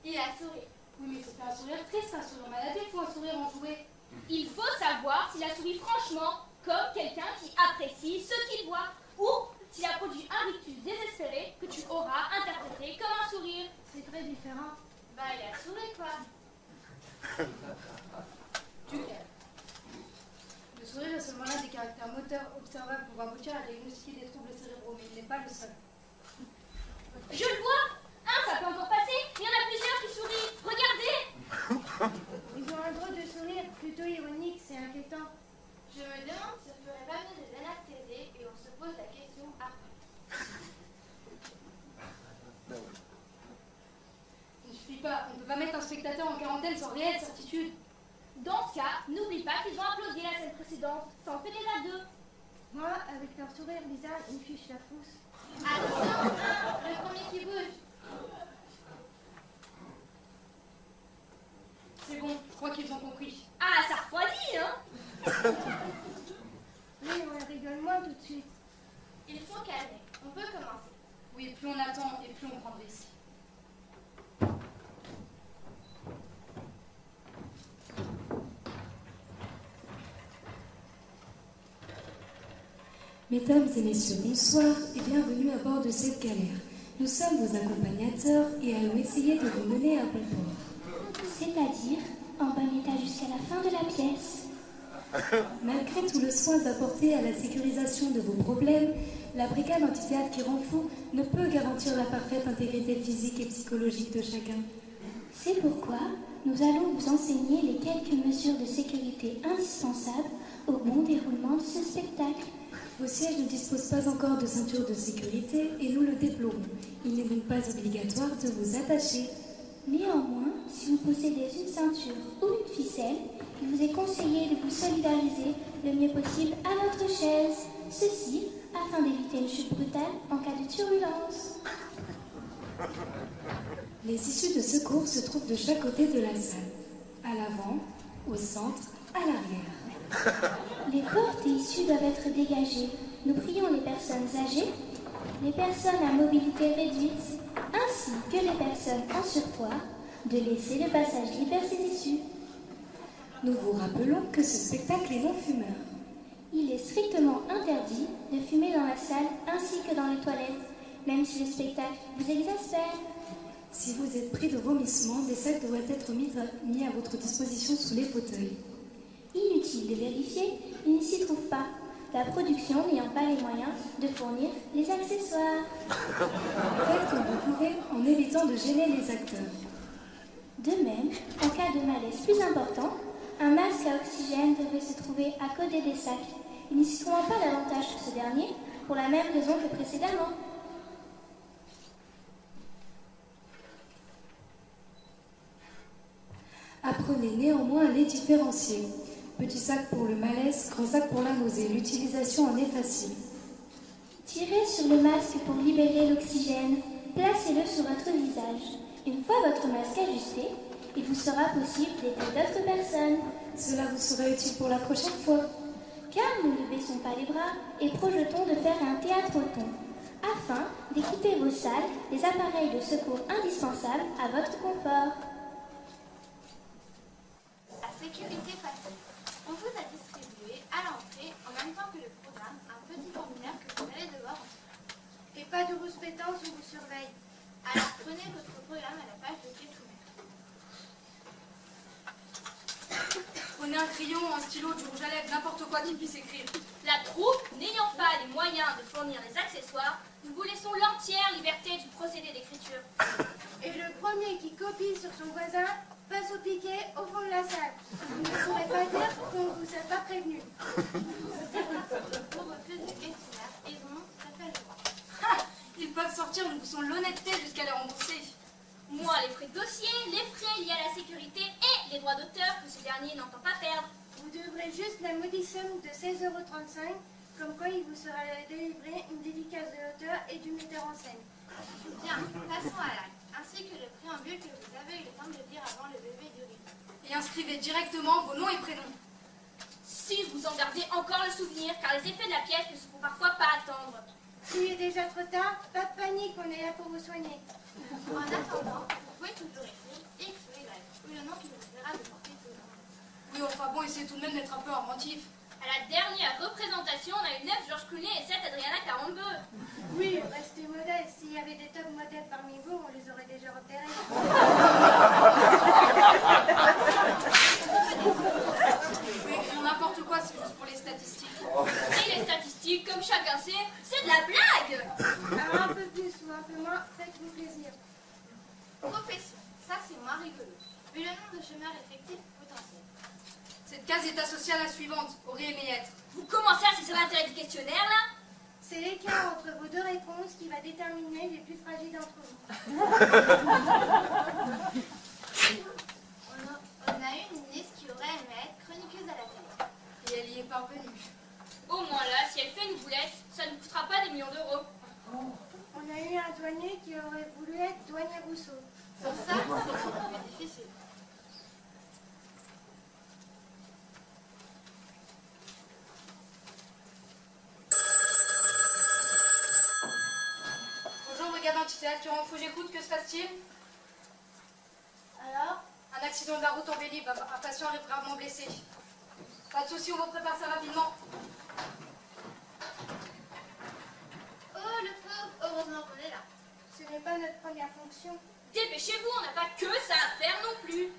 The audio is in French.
Il a souri. Oui, mais c'est pas un sourire triste, un sourire maladif ou un sourire enjoué. Il faut savoir s'il a souri franchement, comme quelqu'un qui apprécie ce qu'il voit, ou s'il a produit un rictus désespéré que tu auras interprété comme un sourire. C'est très différent. Bah, il a souri, quoi. Du calme. Le sourire est seulement l'un des caractères moteurs observables pour aboutir à diagnostiquer des troubles cérébraux, mais il n'est pas le seul. Je le vois. Ça peut encore passer. Il y en a plusieurs qui sourient. Regardez. Ils ont un drôle de sourire, plutôt ironique, c'est inquiétant. Je me demande si on ferait pas mieux de l'anesthésier et on se pose la question après. Il ne suffit pas, on ne peut pas mettre un spectateur en quarantaine sans réelle certitude. Dans ce cas, n'oublie pas qu'ils ont applaudi la scène précédente. Ça en fait déjà 2. Moi, avec leur sourire bizarre, ils me fichent la frousse. Attention, le premier qui bouge. C'est bon, je crois qu'ils ont compris. Ah, ça refroidit, hein. Oui, on rigole moins tout de suite. Il faut calmer. On peut commencer. Oui, plus on attend et plus on prend de risques. Mesdames et messieurs, bonsoir et bienvenue à bord de cette galère. Nous sommes vos accompagnateurs et allons essayer de vous mener à bon port. C'est-à-dire en bon état jusqu'à la fin de la pièce. Malgré tout le soin apporté à la sécurisation de vos problèmes, la brigade anti-théâtre qui rend fou ne peut garantir la parfaite intégrité physique et psychologique de chacun. C'est pourquoi nous allons vous enseigner les quelques mesures de sécurité indispensables au bon déroulement de ce spectacle. Vos sièges ne disposent pas encore de ceinture de sécurité et nous le déplorons. Il n'est donc pas obligatoire de vous attacher. Néanmoins, si vous possédez une ceinture ou une ficelle, il vous est conseillé de vous solidariser le mieux possible à votre chaise. Ceci afin d'éviter une chute brutale en cas de turbulence. Les issues de secours se trouvent de chaque côté de la salle. À l'avant, au centre, à l'arrière. Les portes et issues doivent être dégagées. Nous prions les personnes âgées, les personnes à mobilité réduite, ainsi que les personnes en surpoids, de laisser le passage libre à ces issues. Nous vous rappelons que ce spectacle est non-fumeur. Il est strictement interdit de fumer dans la salle ainsi que dans les toilettes, même si le spectacle vous exaspère. Si vous êtes pris de vomissements, des sacs doivent être mis à votre disposition sous les fauteuils. Inutile de vérifier, il ne s'y trouve pas, la production n'ayant pas les moyens de fournir les accessoires. Faites comme vous pouvez en évitant de gêner les acteurs. De même, en cas de malaise plus important, un masque à oxygène devrait se trouver à côté des sacs. Il n'y s'y trouvera pas davantage que ce dernier, pour la même raison que précédemment. Apprenez néanmoins à les différencier. Petit sac pour le malaise, grand sac pour la nausée. L'utilisation en est facile. Tirez sur le masque pour libérer l'oxygène. Placez-le sur votre visage. Une fois votre masque ajusté, il vous sera possible d'aider d'autres personnes. Cela vous sera utile pour la prochaine fois. Car nous ne baissons pas les bras et projetons de faire un théâtre au thon, afin d'équiper vos salles des appareils de secours indispensables à votre confort. La sécurité passive. On vous a distribué à l'entrée, en même temps que le programme, un petit formulaire que vous allez devoir remplir. Et pas de rouspétance, on vous surveille. Alors prenez votre programme à la page de pied soumettre. Prenez un crayon, un stylo, du rouge à lèvres, n'importe quoi qui puisse écrire. La troupe, n'ayant pas les moyens de fournir les accessoires, nous vous laissons l'entière liberté du procédé d'écriture. Et le premier qui copie sur son voisin passe au piquet au fond de la salle. Vous ne pourrez pas dire qu'on ne vous a pas prévenu. Vous refusez le questionnaire et vous montrent tout à fait le droit. Ils peuvent sortir, nous poussons l'honnêteté jusqu'à les rembourser. Moi, les frais de dossier, les frais liés à la sécurité et les droits d'auteur que ce dernier n'entend pas perdre. Vous devrez juste la maudite somme de 16,35 €, comme quoi il vous sera délivré une dédicace de l'auteur et du metteur en scène. Bien, passons à l'acte, ainsi que le préambule que vous avez eu le temps de lire avant le bébé du riz. Et inscrivez directement vos noms et prénoms. Si vous en gardez encore le souvenir, car les effets de la pièce ne se font parfois pas attendre. S'il est déjà trop tard, pas de panique, on est là pour vous soigner. En attendant, vous pouvez toujours écrire censé tout de même être un peu inventif. À la dernière représentation, on a eu 9 Georges Clooney et 7 Adriana Carambeu. Oui, restez modeste. S'il y avait des top modèles parmi vous, on les aurait déjà repérés. Oui, n'importe quoi, c'est juste pour les statistiques. Et les statistiques, comme chacun sait, c'est de la blague. Alors un peu plus ou un peu moins, faites-vous plaisir. Profession, ça c'est moins rigolo. Vu le nombre de chômeurs effectifs potentiels. Cette case est associée à la suivante, aurait aimé être. Vous commencez à saisir l'intérêt du questionnaire, là? C'est l'écart entre vos deux réponses qui va déterminer les plus fragiles d'entre vous. On a eu une liste qui aurait aimé être chroniqueuse à la télé. Et elle y est parvenue. Au moins là, si elle fait une boulette, ça ne coûtera pas des millions d'euros. On a eu un douanier qui aurait voulu être douanier Rousseau. Pour ça, c'est beaucoup plus difficile. Bonjour, brigade antithéâtre, Turin-Fou, j'écoute, que se passe-t-il? Alors, Un accident de la route en Vélib, un patient est gravement blessé. Pas de souci, on vous prépare ça rapidement. oh le pauvre, heureusement qu'on est là. Ce n'est pas notre première fonction. Dépêchez-vous, on n'a pas que ça à faire non plus.